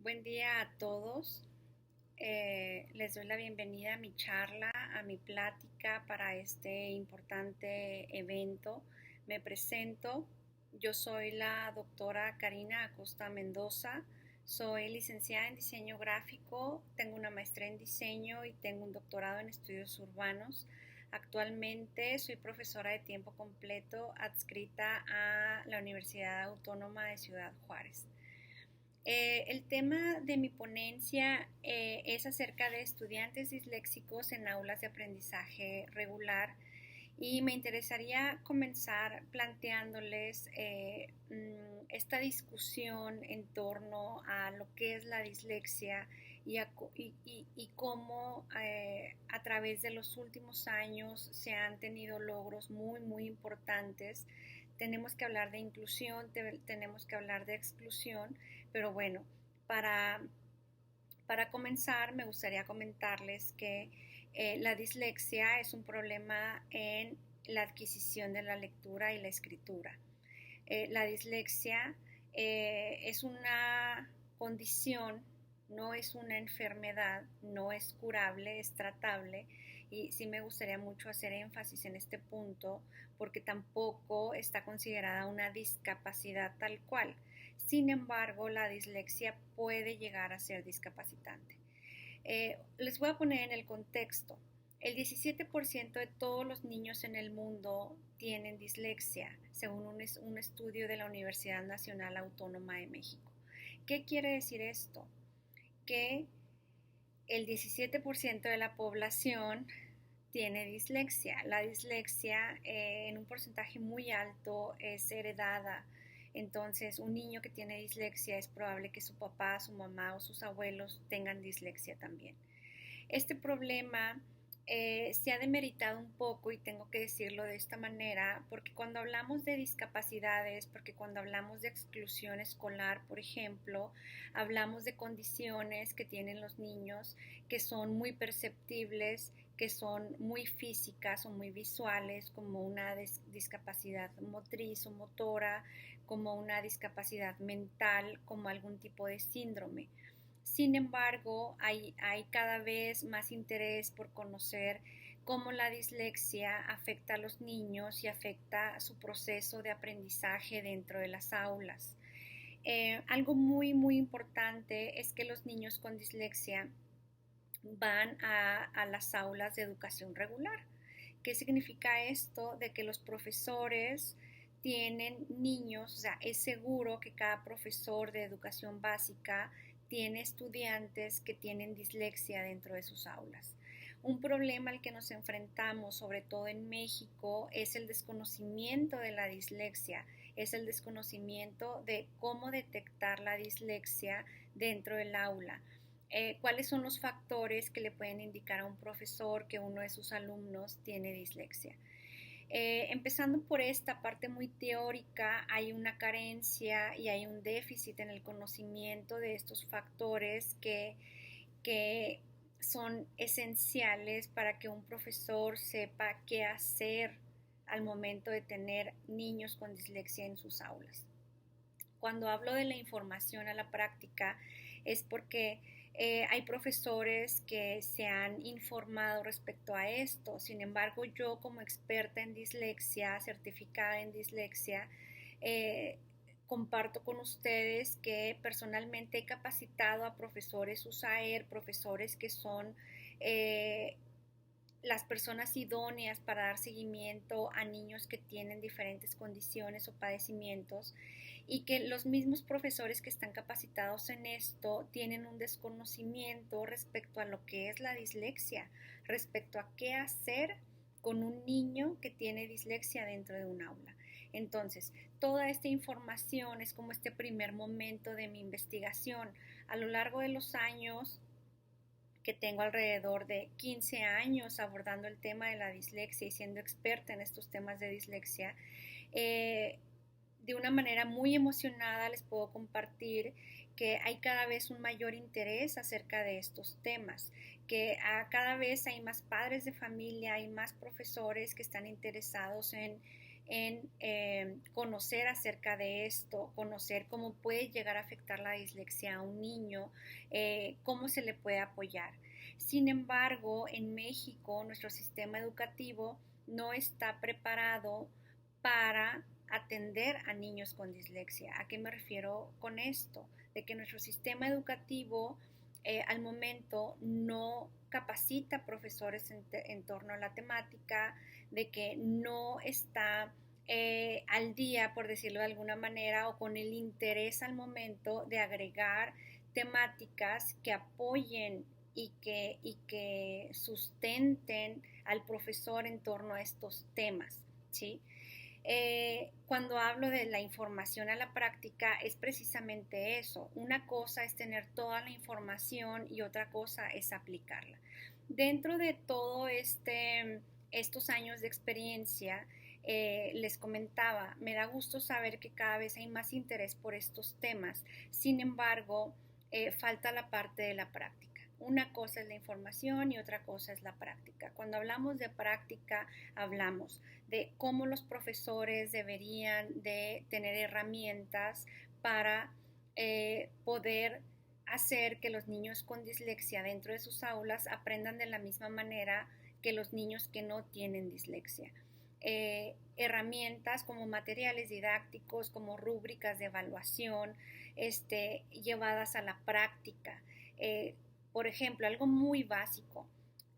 Buen día a todos. Les doy la bienvenida a mi charla, a mi plática para este importante evento. Me presento. Yo soy la doctora Karina Acosta Mendoza. Soy licenciada en diseño gráfico, tengo una maestría en diseño y tengo un doctorado en estudios urbanos. Actualmente soy profesora de tiempo completo adscrita a la Universidad Autónoma de Ciudad Juárez. El tema de mi ponencia es acerca de estudiantes disléxicos en aulas de aprendizaje regular y me interesaría comenzar planteándoles esta discusión en torno a lo que es la dislexia y cómo a través de los últimos años se han tenido logros muy importantes. Tenemos que hablar de inclusión, tenemos que hablar de exclusión, pero bueno, para, para comenzar me gustaría comentarles que la dislexia es un problema en la adquisición de la lectura y la escritura. La dislexia es una condición, no es una enfermedad, no es curable, es tratable y sí me gustaría mucho hacer énfasis en este punto porque tampoco está considerada una discapacidad tal cual. Sin embargo, la dislexia puede llegar a ser discapacitante. Les voy a poner en el contexto. El 17% de todos los niños en el mundo tienen dislexia, según un estudio de la Universidad Nacional Autónoma de México. ¿Qué quiere decir esto? Que el 17% de la población tiene dislexia. La dislexia en un porcentaje muy alto es heredada. Entonces, un niño que tiene dislexia es probable que su papá, su mamá o sus abuelos tengan dislexia también. Este problema se ha demeritado un poco y tengo que decirlo de esta manera porque cuando hablamos de discapacidades, porque cuando hablamos de exclusión escolar, por ejemplo, hablamos de condiciones que tienen los niños que son muy perceptibles, que son muy físicas o muy visuales, como una discapacidad motriz o motora, como una discapacidad mental, como algún tipo de síndrome. Sin embargo, hay cada vez más interés por conocer cómo la dislexia afecta a los niños y afecta su proceso de aprendizaje dentro de las aulas. Algo muy importante es que los niños con dislexia van a las aulas de educación regular. ¿Qué significa esto? De que los profesores tienen niños, o sea, es seguro que cada profesor de educación básica tiene estudiantes que tienen dislexia dentro de sus aulas. Un problema al que nos enfrentamos, sobre todo en México, es el desconocimiento de la dislexia, es el desconocimiento de cómo detectar la dislexia dentro del aula. ¿Cuáles son los factores que le pueden indicar a un profesor que uno de sus alumnos tiene dislexia? Empezando por esta parte muy teórica, hay una carencia y hay un déficit en el conocimiento de estos factores que son esenciales para que un profesor sepa qué hacer al momento de tener niños con dislexia en sus aulas. Cuando hablo de la información a la práctica es porque hay profesores que se han informado respecto a esto. Sin embargo, yo como experta en dislexia, certificada en dislexia, eh, comparto con ustedes que personalmente he capacitado a profesores USAER, profesores que son las personas idóneas para dar seguimiento a niños que tienen diferentes condiciones o padecimientos y que los mismos profesores que están capacitados en esto tienen un desconocimiento respecto a lo que es la dislexia, respecto a qué hacer con un niño que tiene dislexia dentro de un aula. Entonces, toda esta información es como este primer momento de mi investigación. A lo largo de los años, que tengo alrededor de 15 años abordando el tema de la dislexia y siendo experta en estos temas de dislexia, de una manera muy emocionada les puedo compartir que hay cada vez un mayor interés acerca de estos temas, que cada vez hay más padres de familia, hay más profesores que están interesados en conocer acerca de esto, conocer cómo puede llegar a afectar la dislexia a un niño, cómo se le puede apoyar. Sin embargo, en México nuestro sistema educativo no está preparado para atender a niños con dislexia. ¿A qué me refiero con esto? De que nuestro sistema educativo al momento no capacita profesores en torno a la temática, de que no está al día, por decirlo de alguna manera, o con el interés al momento de agregar temáticas que apoyen y que sustenten al profesor en torno a estos temas, ¿sí? Cuando hablo de la información a la práctica es precisamente eso. Una cosa es tener toda la información y otra cosa es aplicarla. Dentro de todo estos años de experiencia, les comentaba, me da gusto saber que cada vez hay más interés por estos temas. Sin embargo, falta la parte de la práctica. Una cosa es la información y otra cosa es la práctica. Cuando hablamos de práctica, hablamos de cómo los profesores deberían de tener herramientas para poder hacer que los niños con dislexia dentro de sus aulas aprendan de la misma manera que los niños que no tienen dislexia. Herramientas como materiales didácticos, como rúbricas de evaluación, llevadas a la práctica. Por ejemplo, algo muy básico,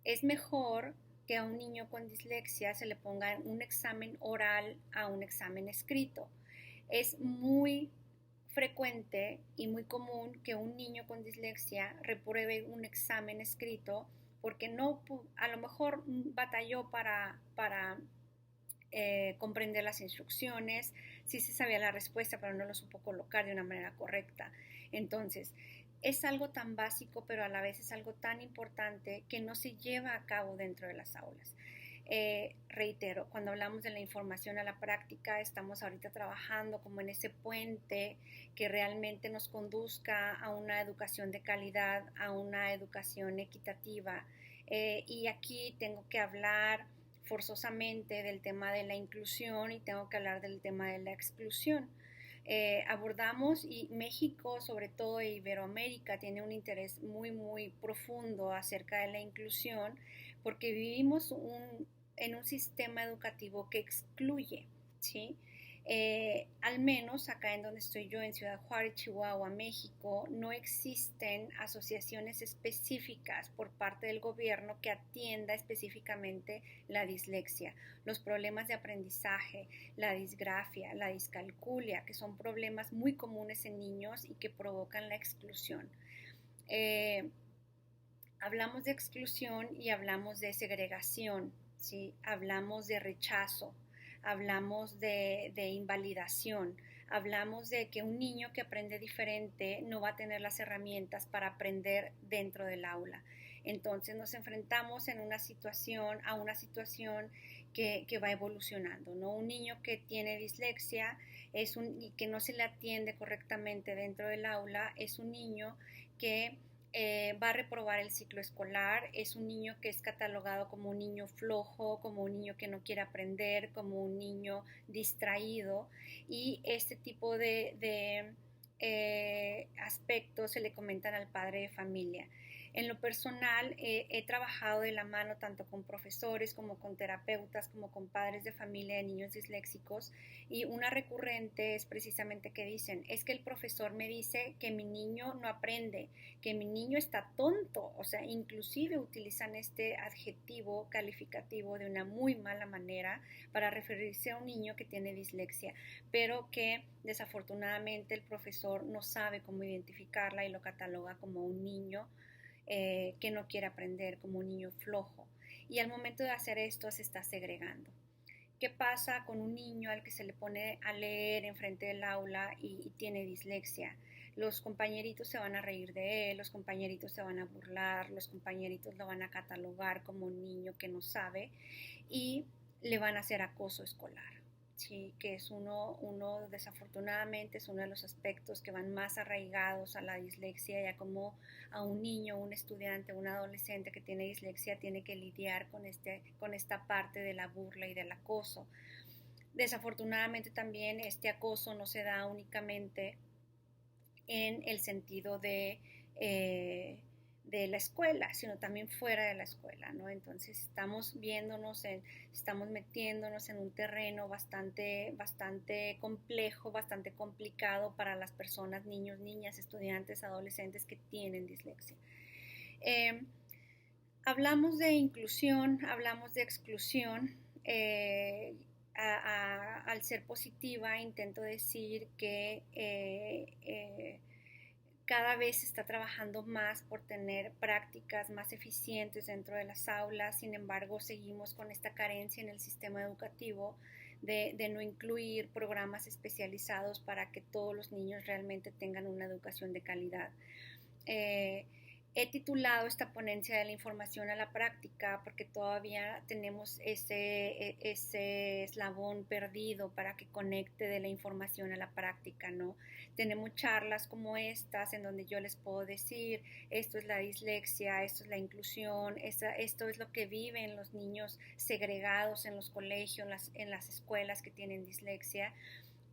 es mejor que a un niño con dislexia se le ponga un examen oral a un examen escrito. Es muy frecuente y muy común que un niño con dislexia repruebe un examen escrito porque no, a lo mejor batalló para comprender las instrucciones, sí se sabía la respuesta, pero no lo supo colocar de una manera correcta. Entonces, es algo tan básico, pero a la vez es algo tan importante que no se lleva a cabo dentro de las aulas. Reitero, cuando hablamos de la información a la práctica, estamos ahorita trabajando como en ese puente que realmente nos conduzca a una educación de calidad, a una educación equitativa. Y aquí tengo que hablar forzosamente del tema de la inclusión y tengo que hablar del tema de la exclusión. Abordamos y México, sobre todo Iberoamérica, tiene un interés muy profundo acerca de la inclusión porque vivimos en un sistema educativo que excluye, ¿sí? Al menos acá en donde estoy yo, en Ciudad Juárez, Chihuahua, México, no existen asociaciones específicas por parte del gobierno que atienda específicamente la dislexia, los problemas de aprendizaje, la disgrafia, la discalculia, que son problemas muy comunes en niños y que provocan la exclusión. Hablamos de exclusión y hablamos de segregación, ¿sí? Hablamos de rechazo, hablamos de invalidación, hablamos de que un niño que aprende diferente no va a tener las herramientas para aprender dentro del aula. Entonces nos enfrentamos a una situación que va evolucionando, ¿no? Un niño que tiene dislexia y que no se le atiende correctamente dentro del aula es un niño que va a reprobar el ciclo escolar, es un niño que es catalogado como un niño flojo, como un niño que no quiere aprender, como un niño distraído, y este tipo de aspectos se le comentan al padre de familia. En lo personal, he trabajado de la mano tanto con profesores como con terapeutas, como con padres de familia de niños disléxicos, y una recurrente es precisamente que dicen, es que el profesor me dice que mi niño no aprende, que mi niño está tonto, o sea, inclusive utilizan este adjetivo calificativo de una muy mala manera para referirse a un niño que tiene dislexia, pero que desafortunadamente el profesor no sabe cómo identificarla y lo cataloga como un niño que no quiere aprender, como un niño flojo. Y al momento de hacer esto se está segregando. ¿Qué pasa con un niño al que se le pone a leer enfrente del aula y tiene dislexia? Los compañeritos se van a reír de él, los compañeritos se van a burlar, los compañeritos lo van a catalogar como un niño que no sabe y le van a hacer acoso escolar. Sí, que es uno desafortunadamente es uno de los aspectos que van más arraigados a la dislexia, ya como a un niño, un estudiante, un adolescente que tiene dislexia tiene que lidiar con esta parte de la burla y del acoso. Desafortunadamente también este acoso no se da únicamente en el sentido de la escuela, sino también fuera de la escuela, ¿no? Entonces estamos metiéndonos en un terreno bastante complejo, bastante complicado para las personas, niños, niñas, estudiantes, adolescentes que tienen dislexia. Eh, Hablamos de inclusión, hablamos de exclusión. Al ser positiva, intento decir que cada vez se está trabajando más por tener prácticas más eficientes dentro de las aulas. Sin embargo, seguimos con esta carencia en el sistema educativo de no incluir programas especializados para que todos los niños realmente tengan una educación de calidad. Eh, He titulado esta ponencia de la información a la práctica porque todavía tenemos ese eslabón perdido para que conecte de la información a la práctica, ¿no? Tenemos charlas como estas en donde yo les puedo decir, esto es la dislexia, esto es la inclusión, esto es lo que viven los niños segregados en los colegios, en las escuelas que tienen dislexia,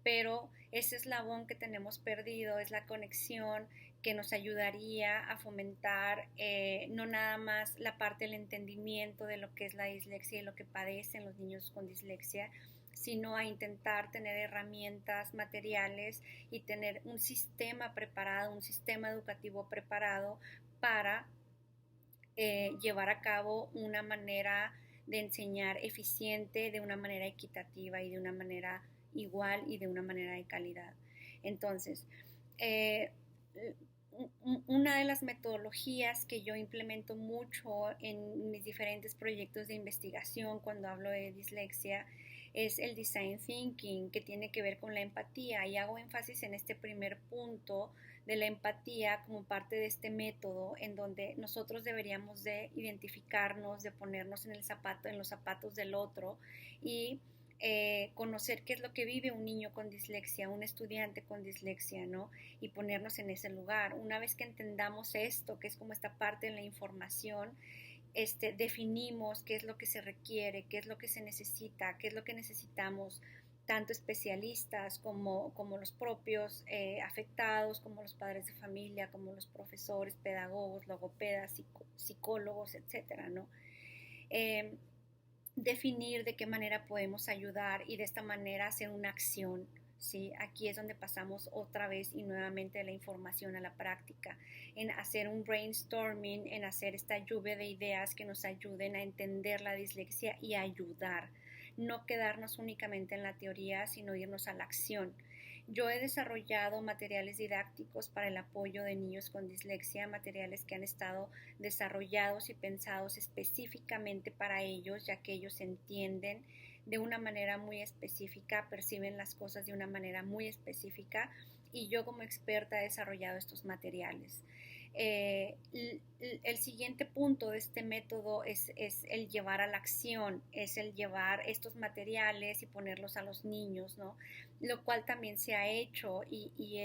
pero ese eslabón que tenemos perdido es la conexión que nos ayudaría a fomentar no nada más la parte del entendimiento de lo que es la dislexia y lo que padecen los niños con dislexia, sino a intentar tener herramientas materiales y tener un sistema preparado, un sistema educativo preparado para llevar a cabo una manera de enseñar eficiente, de una manera equitativa y de una manera igual y de una manera de calidad. Entonces, eh, una de las metodologías que yo implemento mucho en mis diferentes proyectos de investigación cuando hablo de dislexia es el design thinking, que tiene que ver con la empatía, y hago énfasis en este primer punto de la empatía como parte de este método en donde nosotros deberíamos de identificarnos, de ponernos en los zapatos del otro y conocer qué es lo que vive un niño con dislexia, un estudiante con dislexia, ¿no? Y ponernos en ese lugar. Una vez que entendamos esto, que es como esta parte de la información, definimos qué es lo que se requiere, qué es lo que se necesita, qué es lo que necesitamos, tanto especialistas como los propios afectados, como los padres de familia, como los profesores, pedagogos, logopedas, psicólogos, etcétera, ¿no? Eh, Definir de qué manera podemos ayudar y de esta manera hacer una acción. ¿Sí? Aquí es donde pasamos otra vez y nuevamente de la información a la práctica, en hacer un brainstorming, en hacer esta lluvia de ideas que nos ayuden a entender la dislexia y a ayudar. No quedarnos únicamente en la teoría, sino irnos a la acción. Yo he desarrollado materiales didácticos para el apoyo de niños con dislexia, materiales que han estado desarrollados y pensados específicamente para ellos, ya que ellos entienden de una manera muy específica, perciben las cosas de una manera muy específica, y yo como experta he desarrollado estos materiales. El siguiente punto de este método es el llevar a la acción, es el llevar estos materiales y ponerlos a los niños, ¿no? Lo cual también se ha hecho y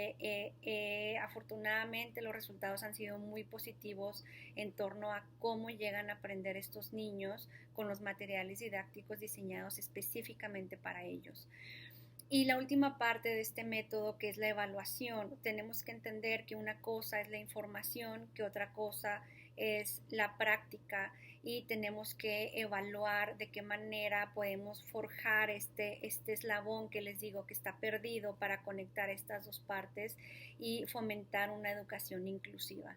afortunadamente los resultados han sido muy positivos en torno a cómo llegan a aprender estos niños con los materiales didácticos diseñados específicamente para ellos. Y la última parte de este método, que es la evaluación, tenemos que entender que una cosa es la información, que otra cosa es la práctica, y tenemos que evaluar de qué manera podemos forjar este eslabón que les digo que está perdido para conectar estas dos partes y fomentar una educación inclusiva.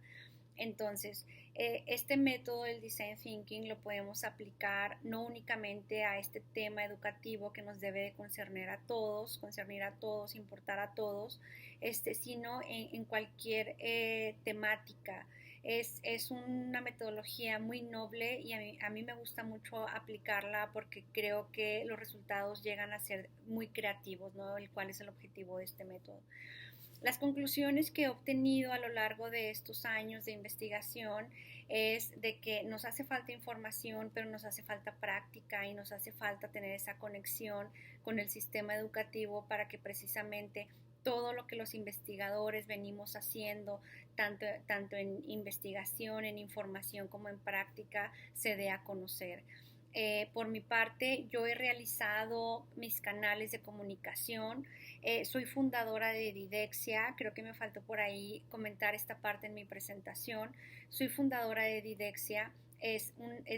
Entonces, este método del design thinking lo podemos aplicar no únicamente a este tema educativo que nos debe de concernir a todos, importar a todos, sino en cualquier temática. Es una metodología muy noble y a mí me gusta mucho aplicarla porque creo que los resultados llegan a ser muy creativos, ¿no? El cual es el objetivo de este método. Las conclusiones que he obtenido a lo largo de estos años de investigación es de que nos hace falta información, pero nos hace falta práctica y nos hace falta tener esa conexión con el sistema educativo para que precisamente todo lo que los investigadores venimos haciendo, tanto en investigación, en información como en práctica, se dé a conocer. Por mi parte, yo he realizado mis canales de comunicación. Soy fundadora de Didexia. Creo que me faltó por ahí comentar esta parte en mi presentación. Soy fundadora de Didexia. Es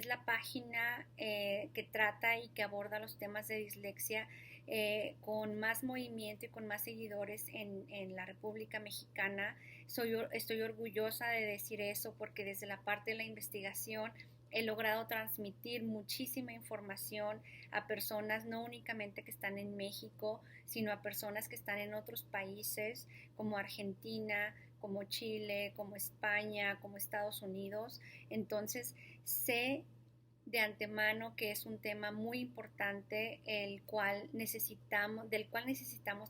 la página que trata y que aborda los temas de dislexia con más movimiento y con más seguidores en la República Mexicana. Estoy orgullosa de decir eso porque desde la parte de la investigación he logrado transmitir muchísima información a personas no únicamente que están en México, sino a personas que están en otros países como Argentina, como Chile, como España, como Estados Unidos. Entonces, sé de antemano que es un tema muy importante del cual necesitamos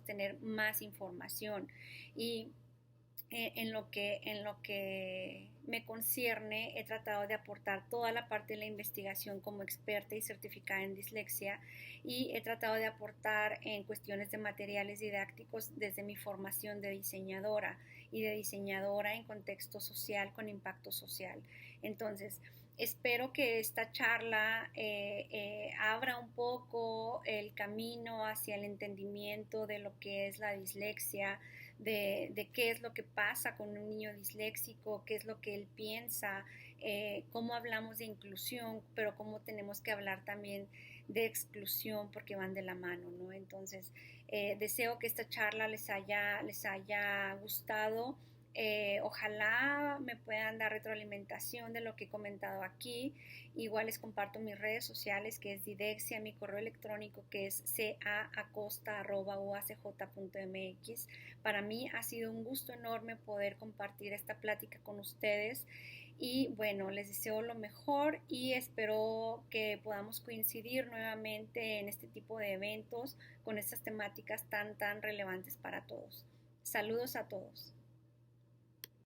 tener más información. Y en lo que me concierne, he tratado de aportar toda la parte de la investigación como experta y certificada en dislexia, y he tratado de aportar en cuestiones de materiales didácticos desde mi formación de diseñadora y de diseñadora en contexto social con impacto social. Entonces, espero que esta charla abra un poco el camino hacia el entendimiento de lo que es la dislexia, de qué es lo que pasa con un niño disléxico, qué es lo que él piensa, cómo hablamos de inclusión, pero cómo tenemos que hablar también de exclusión porque van de la mano, ¿no? Entonces, deseo que esta charla les haya gustado. Ojalá me puedan dar retroalimentación de lo que he comentado aquí. Igual les comparto mis redes sociales, que es Didexia, mi correo electrónico que es caacosta@uacj.mx. Para mí ha sido un gusto enorme poder compartir esta plática con ustedes y bueno, les deseo lo mejor y espero que podamos coincidir nuevamente en este tipo de eventos con estas temáticas tan relevantes para todos. Saludos a todos.